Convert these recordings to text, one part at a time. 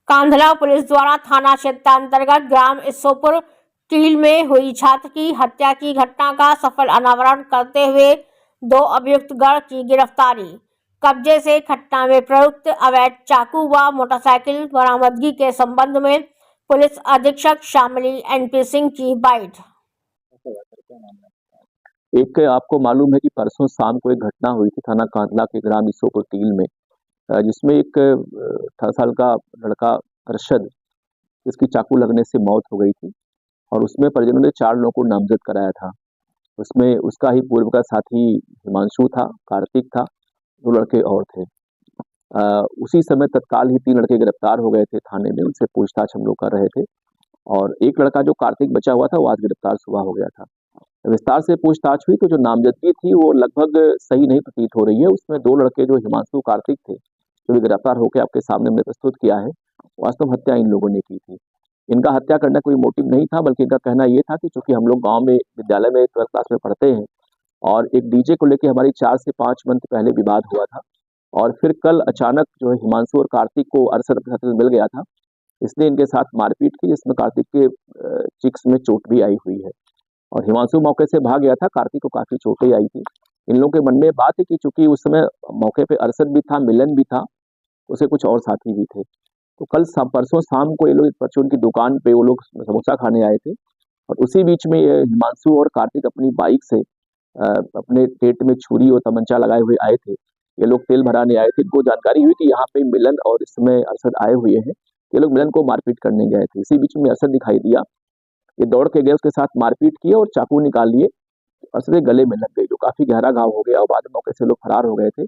Kandhla police द्वारा थाना क्षेत्र अंतर्गत ग्राम ईसोपुर टील में हुई छात्र की हत्या की घटना का सफल अनावरण करते हुए 2 अभियुक्त गण की गिरफ्तारी। कब्जे से घटना में प्रयुक्त अवैध चाकू व मोटरसाइकिल बरामदगी के संबंध में पुलिस अधीक्षक शामिली एनपी सिंह की बाइट। एक आपको मालूम है कि परसों शाम को एक घटना हुई थी थाना कांधला के ग्राम ईसोपुर टील में, जिसमें एक 18 साल का लड़का अरशद, जिसकी चाकू लगने से मौत हो गई थी और उसमें परिजनों ने 4 लोगों को नामजद कराया था। उसमें उसका ही पूर्व का साथी हिमांशु था, कार्तिक था, 2 लड़के और थे। उसी समय तत्काल ही 3 लड़के गिरफ्तार हो गए थे थाने में। उनसे पूछताछ हम लोग कर रहे थे और एक लड़का जो कार्तिक बचा हुआ था वो आज गिरफ्तार सुबह हो गया था। विस्तार से पूछताछ हुई तो जो नामजदगी थी वो लगभग सही नहीं प्रतीत हो रही है। उसमें 2 लड़के जो हिमांशु कार्तिक थे, जो भी गिरफ्तार होकर आपके सामने हमने प्रस्तुत किया है, वास्तव में हत्या इन लोगों ने की थी। इनका हत्या करना कोई मोटिव नहीं था, बल्कि इनका कहना ये था कि चूंकि हम लोग गांव में विद्यालय में 12th क्लास में पढ़ते हैं और एक डीजे को लेकर हमारी 4 से 5 मंथ पहले विवाद हुआ था और फिर कल अचानक जो है हिमांशु और कार्तिक को अरशद के साथ मिल गया था, इसने इनके साथ मारपीट की, जिसमें कार्तिक के चिक्स में चोट भी आई हुई है और हिमांशु मौके से भाग गया था। कार्तिक को काफी चोटें आई थी। इन लोगों के मन में बात है कि चूंकि उस समय मौके पे अरशद भी था, मिलन भी था, उसे कुछ और साथी भी थे। तो कल परसों शाम को ये लोग परचून की दुकान पे वो लोग समोसा खाने आए थे और उसी बीच में ये हिमांशु और कार्तिक अपनी बाइक से अपने पेट में छुरी और तमंचा लगाए हुए आए थे। ये लोग तेल भराने आए थे। इनको जानकारी हुई कि यहाँ पे मिलन और इसमें अरशद आए हुए हैं। ये लोग मिलन को मारपीट करने गए थे। इसी बीच में अरशद दिखाई दिया, ये दौड़ के गए, उसके साथ मारपीट की और चाकू निकाल लिए। अरशद के गले में लग गई, जो काफी गहरा घाव हो गया और बाद में मौके से लोग फरार हो गए थे।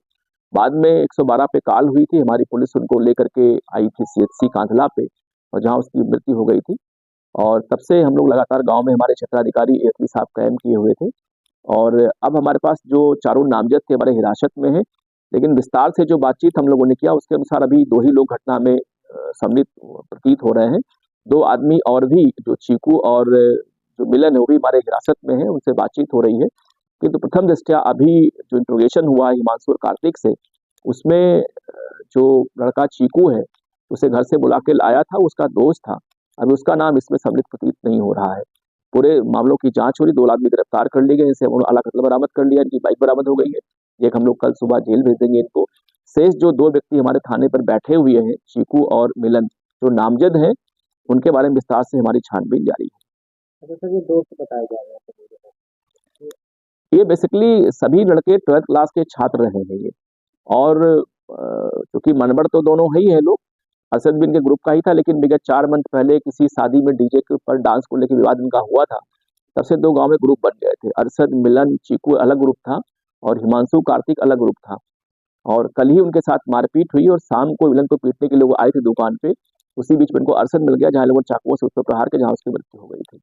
बाद में 112 पे कॉल हुई थी, हमारी पुलिस उनको लेकर के आई थी सीएचसी कांधला पे और जहां उसकी मृत्यु हो गई थी। और तब से हम लोग लगातार गांव में हमारे क्षेत्राधिकारी एसपी साहब कायम किए हुए थे और अब हमारे पास जो 4 नामजद थे हमारे हिरासत में है। लेकिन विस्तार से जो बातचीत हम लोगों ने किया उसके अनुसार अभी 2 ही लोग घटना में सम्मिलित प्रतीत हो रहे हैं। 2 आदमी और भी, जो चीकू और जो मिलन है, वो भी हमारे हिरासत में है, उनसे बातचीत हो रही है। किंतु प्रथम दृष्टया अभी जो इंट्रोगेशन हुआ है हिमांशु और कार्तिक से, उसमें जो लड़का चीकू है उसे घर से बुला के लाया था, उसका दोस्त था। अभी उसका नाम इसमें सम्मिलित प्रतीत नहीं हो रहा है। पूरे मामलों की जांच हो रही, 2 आदमी गिरफ्तार कर लिए गए, इनसे आला कत्ल बरामद कर लिया, इनकी बाइक बरामद हो गई है। एक हम लोग कल सुबह जेल भेज देंगे इनको। शेष जो 2 व्यक्ति हमारे थाने पर बैठे हुए हैं, चीकू और मिलन, जो नामजद हैं, उनके बारे में विस्तार से हमारी छानबीन जारी है। सर ये दोस्त बताया जा रहा है, ये बेसिकली सभी लड़के 12th क्लास के छात्र रहे हैं ये और क्योंकि मनबड़ तो दोनों ही है लोग। अरशद भी इनके ग्रुप का ही था, लेकिन विगत 4 मंथ पहले किसी शादी में डीजे के ऊपर डांस को लेकर विवाद इनका हुआ था। तब से 2 गांव में ग्रुप बन गए थे। अरशद, मिलन, चीकू अलग ग्रुप था और हिमांशु, कार्तिक अलग ग्रुप था। और कल ही उनके साथ मारपीट हुई और शाम को मिलन को पीटने के लोग आए थे दुकान पे। उसी बीच में इनको अरशद मिल गया, जहाँ लोगों ने चाकुओं से उस पर प्रहार किया, जहाँ उसकी मृत्यु हो गई थी।